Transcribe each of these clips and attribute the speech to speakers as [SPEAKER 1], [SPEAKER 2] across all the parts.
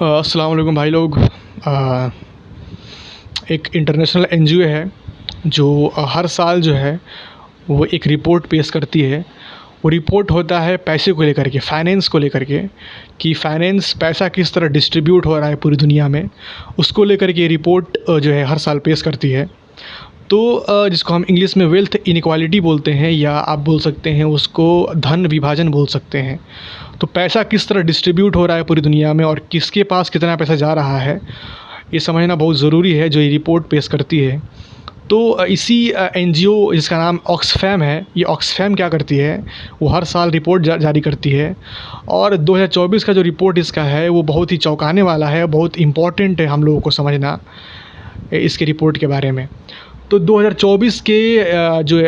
[SPEAKER 1] अस्सलाम वालेकुम भाई लोग। एक इंटरनेशनल एनजीओ है जो हर साल जो है वो एक रिपोर्ट पेश करती है। वो रिपोर्ट होता है पैसे को लेकर के, फाइनेंस को लेकर के, कि फाइनेंस पैसा किस तरह डिस्ट्रीब्यूट हो रहा है पूरी दुनिया में, उसको लेकर के रिपोर्ट जो है हर साल पेश करती है। तो जिसको हम इंग्लिश में वेल्थ इनइक्वालिटी बोलते हैं, या आप बोल सकते हैं उसको धन विभाजन बोल सकते हैं। तो पैसा किस तरह डिस्ट्रीब्यूट हो रहा है पूरी दुनिया में और किसके पास कितना पैसा जा रहा है, ये समझना बहुत ज़रूरी है जो ये रिपोर्ट पेश करती है। तो इसी एनजीओ जिसका नाम ऑक्सफैम है, ये ऑक्सफैम क्या करती है, वो हर साल रिपोर्ट जारी करती है। और 2024 का जो रिपोर्ट इसका है वो बहुत ही चौंकाने वाला है, बहुत इम्पॉर्टेंट है हम लोगों को समझना इसके रिपोर्ट के बारे में। तो 2024 के जो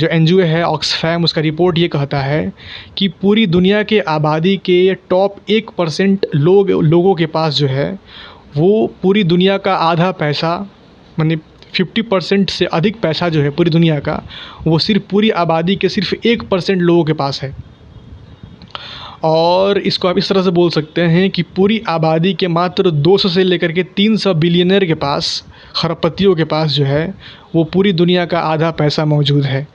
[SPEAKER 1] एनजीओ है ऑक्सफैम, उसका रिपोर्ट ये कहता है कि पूरी दुनिया के आबादी के टॉप 1% लोगों के पास जो है वो पूरी दुनिया का आधा पैसा, माने 50% से अधिक पैसा जो है पूरी दुनिया का, वो सिर्फ पूरी आबादी के सिर्फ 1% लोगों के पास है। और इसको आप इस तरह से बोल सकते हैं कि पूरी आबादी के मात्र 200 से लेकर के 300 बिलियनर के पास, खरबपतियों के पास जो है वो पूरी दुनिया का आधा पैसा मौजूद है।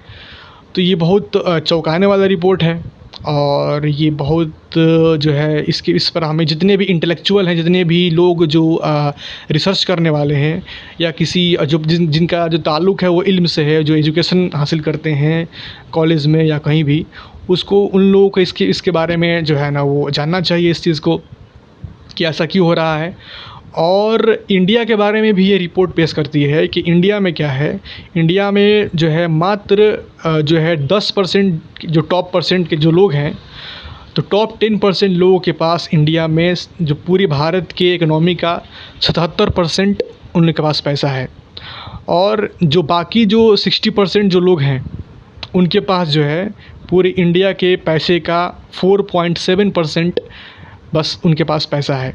[SPEAKER 1] तो ये बहुत चौंकाने वाला रिपोर्ट है। और ये बहुत जो है इस पर हमें जितने भी इंटेलेक्चुअल हैं, जितने भी लोग जो रिसर्च करने वाले हैं, या किसी जो जिनका जो ताल्लुक़ है वो इल्म से है, जो एजुकेशन हासिल करते हैं कॉलेज में या कहीं भी, उसको उन लोगों को इसके बारे में जो है ना वो जानना चाहिए इस चीज़ को कि ऐसा क्यों हो रहा है। और इंडिया के बारे में भी ये रिपोर्ट पेश करती है कि इंडिया में क्या है। इंडिया में जो है मात्र जो है 10% जो टॉप परसेंट के जो लोग हैं, तो टॉप 10% लोगों के पास इंडिया में जो पूरी भारत के इकनॉमी का 77% उनके पास पैसा है। और जो बाकी जो 60% जो लोग हैं उनके पास जो है पूरे इंडिया के पैसे का 4.7% बस उनके पास पैसा है।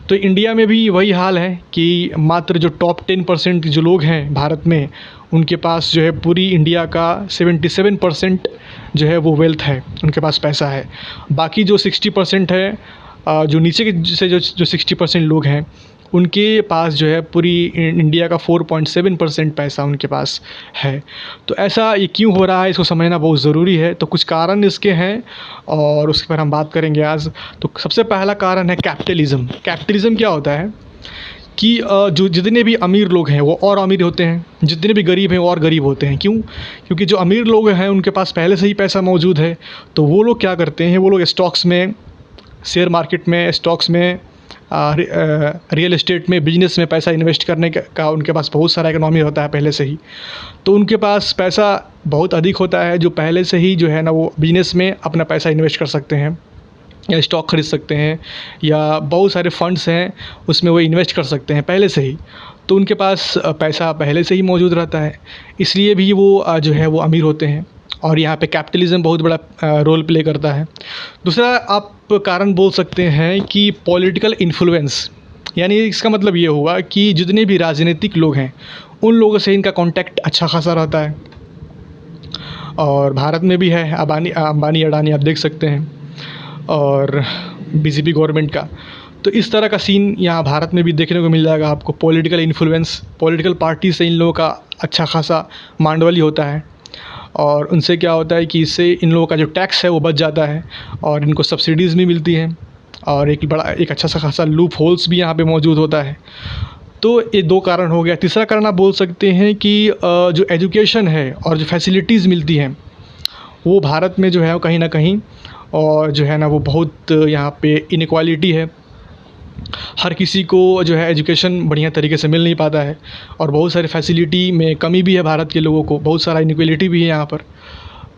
[SPEAKER 1] तो इंडिया में भी वही हाल है कि मात्र जो टॉप 10% जो लोग हैं भारत में, उनके पास जो है पूरी इंडिया का 77% जो है वो वेल्थ है, उनके पास पैसा है। बाकी जो 60% है, जो नीचे के से जो 60% लोग हैं, उनके पास जो है पूरी इंडिया का 4.7% पैसा उनके पास है। तो ऐसा ये क्यों हो रहा है, इसको समझना बहुत ज़रूरी है। तो कुछ कारण इसके हैं और उसके पर हम बात करेंगे आज। तो सबसे पहला कारण है कैपिटलिज़म। कैपिटलिज़म क्या होता है कि जो जितने भी अमीर लोग हैं वो और अमीर होते हैं, जितने भी गरीब हैं वो और गरीब होते हैं। क्यों? क्योंकि जो अमीर लोग हैं उनके पास पहले से ही पैसा मौजूद है। तो वो लोग क्या करते हैं, वो लोग स्टॉक्स में, शेयर मार्केट में, स्टॉक्स में, रियल एस्टेट में, बिजनेस में पैसा इन्वेस्ट करने का उनके पास बहुत सारा इकोनॉमी होता है पहले से ही। तो उनके पास पैसा बहुत अधिक होता है, जो पहले से ही जो है ना वो बिजनेस में अपना पैसा इन्वेस्ट कर सकते हैं, या स्टॉक खरीद सकते हैं, या बहुत सारे फंड्स हैं उसमें वो इन्वेस्ट कर सकते हैं पहले से ही। तो उनके पास पैसा पहले से ही मौजूद रहता है, इसलिए भी वो जो है वो अमीर होते हैं। और यहाँ पे कैपिटलिज़म बहुत बड़ा रोल प्ले करता है। दूसरा आप कारण बोल सकते हैं कि पॉलिटिकल इन्फ्लुएंस, यानी इसका मतलब ये हुआ कि जितने भी राजनीतिक लोग हैं उन लोगों से इनका कांटेक्ट अच्छा खासा रहता है। और भारत में भी है, अंबानी अडानी आप देख सकते हैं, और बीजेपी गवर्नमेंट का। तो इस तरह का सीन यहाँ भारत में भी देखने को मिल जाएगा आपको। पॉलिटिकल इन्फ्लुएंस, पॉलिटिकल पार्टी से इन लोगों का अच्छा खासा मांडवली होता है। और उनसे क्या होता है कि इससे इन लोगों का जो टैक्स है वो बच जाता है, और इनको सब्सिडीज़ भी मिलती हैं, और एक अच्छा सा खासा लूप होल्स भी यहाँ पे मौजूद होता है। तो ये दो कारण हो गया। तीसरा कारण आप बोल सकते हैं कि जो एजुकेशन है और जो फैसिलिटीज़ मिलती हैं वो भारत में जो है कहीं ना कहीं, और जो है ना वो बहुत यहाँ पे इनइक्वालिटी है। हर किसी को जो है एजुकेशन बढ़िया तरीके से मिल नहीं पाता है, और बहुत सारे फैसिलिटी में कमी भी है भारत के लोगों को, बहुत सारा इनइक्वालिटी भी है यहाँ पर।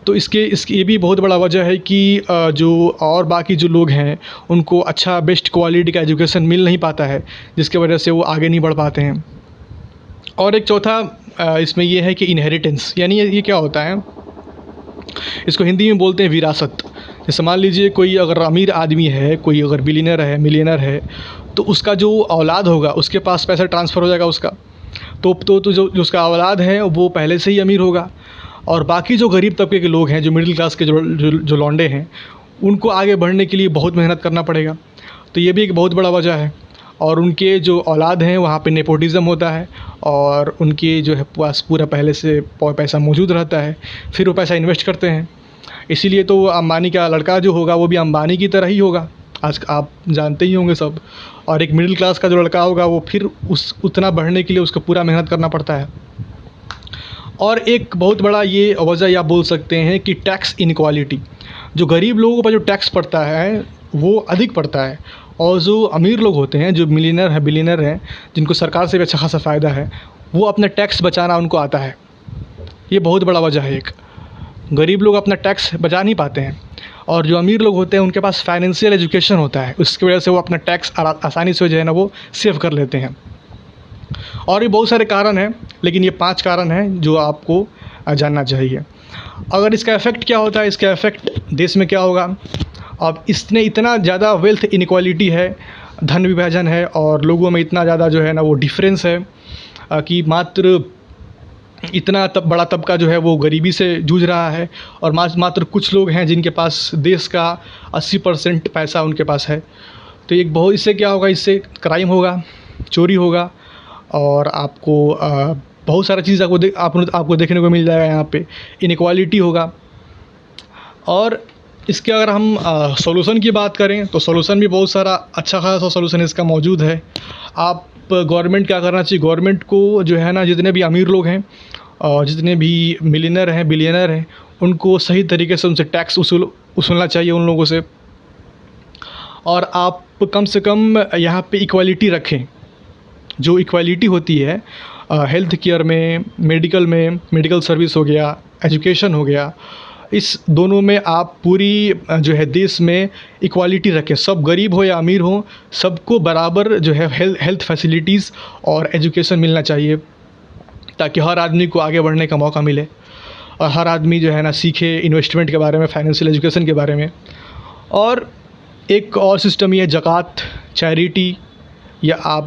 [SPEAKER 1] तो इसकी ये भी बहुत बड़ा वजह है कि जो और बाकी जो लोग हैं उनको अच्छा बेस्ट क्वालिटी का एजुकेशन मिल नहीं पाता है, जिसके वजह से वो आगे नहीं बढ़ पाते हैं। और एक चौथा इसमें ये है कि इनहेरिटेंस, यानी ये क्या होता है, इसको हिंदी में बोलते हैं विरासत। जैसे मान लीजिए कोई अगर अमीर आदमी है, कोई अगर बिलियनर है, मिलियनर है, तो उसका जो औलाद होगा उसके पास पैसा ट्रांसफ़र हो जाएगा उसका। तो जो उसका औलाद है वो पहले से ही अमीर होगा, और बाकी जो गरीब तबके के लोग हैं, जो मिडिल क्लास के जो लौंडे हैं, उनको आगे बढ़ने के लिए बहुत मेहनत करना पड़ेगा। तो ये भी एक बहुत बड़ा वजह है। और उनके जो औलाद हैं वहाँ पे नेपोटिज़्म होता है और उनके जो है पास पूरा पहले से पैसा मौजूद रहता है, फिर वो पैसा इन्वेस्ट करते हैं। इसीलिए तो अंबानी का लड़का जो होगा वो भी अंबानी की तरह ही होगा, आज आप जानते ही होंगे सब। और एक मिडिल क्लास का जो लड़का होगा वो फिर उस उतना बढ़ने के लिए उसको पूरा मेहनत करना पड़ता है। और एक बहुत बड़ा ये वजह आप बोल सकते हैं कि टैक्स इनक्वालिटी, जो गरीब लोगों पर जो टैक्स पड़ता है वो अधिक पड़ता है, और जो अमीर लोग होते हैं, जो मिलियनर है, बिलियनर हैं, जिनको सरकार से भी अच्छा खासा फ़ायदा है, वो अपना टैक्स बचाना उनको आता है। ये बहुत बड़ा वजह है एक। गरीब लोग अपना टैक्स बचा नहीं पाते हैं, और जो अमीर लोग होते हैं उनके पास फाइनेंशियल एजुकेशन होता है, उसकी वजह से वो अपना टैक्स आसानी से जो है ना वो सेव कर लेते हैं। और भी बहुत सारे कारण हैं, लेकिन ये 5 कारण हैं जो आपको जानना चाहिए। अगर इसका इफ़ेक्ट क्या होता है, इसका इफ़ेक्ट देश में क्या होगा। अब इसने इतना ज़्यादा वेल्थ इनक्वालिटी है, धन विभाजन है, और लोगों में इतना ज़्यादा जो है ना वो डिफरेंस है कि मात्र इतना बड़ा तबका जो है वो गरीबी से जूझ रहा है, और मात्र कुछ लोग हैं जिनके पास देश का 80% पैसा उनके पास है। तो एक बहुत, इससे क्या होगा, इससे क्राइम होगा, चोरी होगा, और आपको बहुत सारा चीज़ आपको देखने को मिल जाएगा। यहाँ पे इनक्वालिटी होगा। और इसके अगर हम सॉल्यूशन की बात करें तो सॉल्यूशन भी बहुत सारा अच्छा खासा सॉल्यूशन इसका मौजूद है। आप गवर्नमेंट क्या करना चाहिए, गवर्नमेंट को जो है ना जितने भी अमीर लोग हैं और जितने भी मिलियनर हैं, बिलियनर हैं, उनको सही तरीके से उनसे टैक्स वसूलना चाहिए उन लोगों से। और आप कम से कम यहाँ पे इक्वालिटी रखें। जो इक्वालिटी होती है हेल्थ केयर में, मेडिकल सर्विस हो गया, एजुकेशन हो गया, इस दोनों में आप पूरी जो है देश में इक्वालिटी रखें। सब गरीब हो या अमीर हो, सबको बराबर जो है हेल्थ फैसिलिटीज़ और एजुकेशन मिलना चाहिए, ताकि हर आदमी को आगे बढ़ने का मौका मिले और हर आदमी जो है ना सीखे इन्वेस्टमेंट के बारे में, फाइनेंशियल एजुकेशन के बारे में। और एक और सिस्टम ये ज़कात, चैरिटी, या आप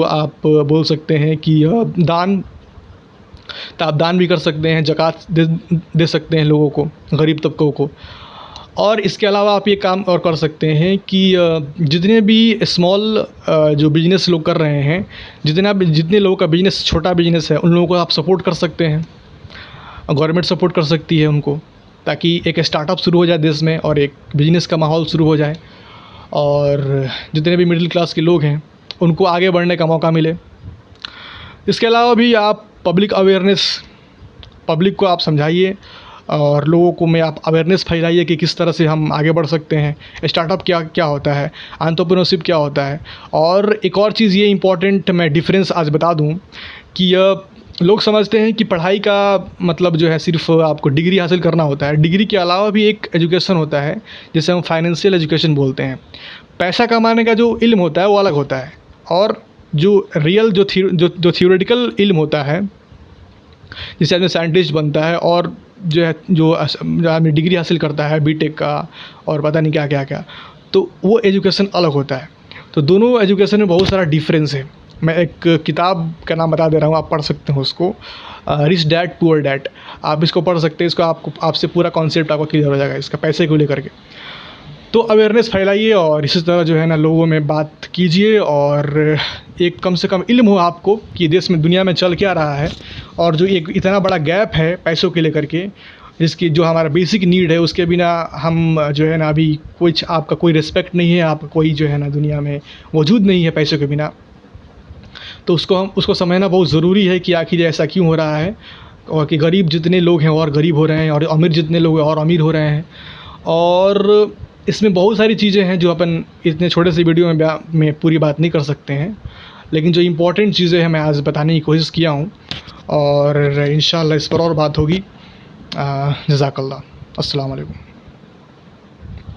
[SPEAKER 1] आप बोल सकते हैं कि दान, तो आप दान भी कर सकते हैं, ज़कात दे सकते हैं लोगों को, गरीब तबकों को। और इसके अलावा आप ये काम और कर सकते हैं कि जितने भी स्मॉल जो बिज़नेस लोग कर रहे हैं, जितने लोगों का बिज़नेस छोटा बिज़नेस है, उन लोगों को आप सपोर्ट कर सकते हैं। गवर्नमेंट सपोर्ट कर सकती है उनको, ताकि एक स्टार्टअप शुरू हो जाए देश में और एक बिज़नेस का माहौल शुरू हो जाए, और जितने भी मिडिल क्लास के लोग हैं उनको आगे बढ़ने का मौका मिले। इसके अलावा भी आप पब्लिक को आप समझाइए, और लोगों को में आप अवेयरनेस फैलाइए कि किस तरह से हम आगे बढ़ सकते हैं, स्टार्टअप क्या होता है, एंटरप्रेन्योरशिप क्या होता है। और एक और चीज़ ये इम्पॉर्टेंट मैं डिफरेंस आज बता दूं कि लोग समझते हैं कि पढ़ाई का मतलब जो है सिर्फ आपको डिग्री हासिल करना होता है। डिग्री के अलावा भी एक एजुकेशन होता है जिसे हम फाइनेंशियल एजुकेशन बोलते हैं। पैसा कमाने का जो इल्म होता है वो अलग होता है, और जो रियल जो थियोरेटिकल इल्म होता है, जिससे आदमी साइंटिस्ट बनता है, और जो आदमी डिग्री हासिल करता है बीटेक का और पता नहीं क्या, तो वो एजुकेशन अलग होता है। तो दोनों एजुकेशन में बहुत सारा डिफरेंस है। मैं एक किताब का नाम बता दे रहा हूँ, आप पढ़ सकते हो उसको, रिच डैड पुअर डैड। आप इसको पढ़ सकते हैं, इसको आपसे पूरा कॉन्सेप्ट आपको क्लियर हो जाएगा इसका, पैसे को लेकर के। तो अवेयरनेस फैलाइए और इसी तरह जो है ना लोगों में बात कीजिए, और एक कम से कम इल्म हो आपको कि देश में, दुनिया में चल क्या रहा है, और जो एक इतना बड़ा गैप है पैसों के लेकर के, जिसकी जो हमारा बेसिक नीड है उसके बिना हम जो है ना अभी कुछ, आपका कोई रिस्पेक्ट नहीं है, आपका कोई जो है ना दुनिया में मौजूद नहीं है पैसों के बिना। तो उसको समझना बहुत ज़रूरी है कि आखिर ऐसा क्यों हो रहा है, और कि गरीब जितने लोग हैं और गरीब हो रहे हैं, और अमीर जितने लोग हैं और अमीर हो रहे हैं। और इसमें बहुत सारी चीज़ें हैं जो अपन इतने छोटे से वीडियो में पूरी बात नहीं कर सकते हैं, लेकिन जो इम्पोर्टेंट चीज़ें हैं मैं आज बताने की कोशिश किया हूँ, और इंशाल्लाह इस पर और बात होगी। जज़ाकल्लाह। अस्सलाम वालेकुम।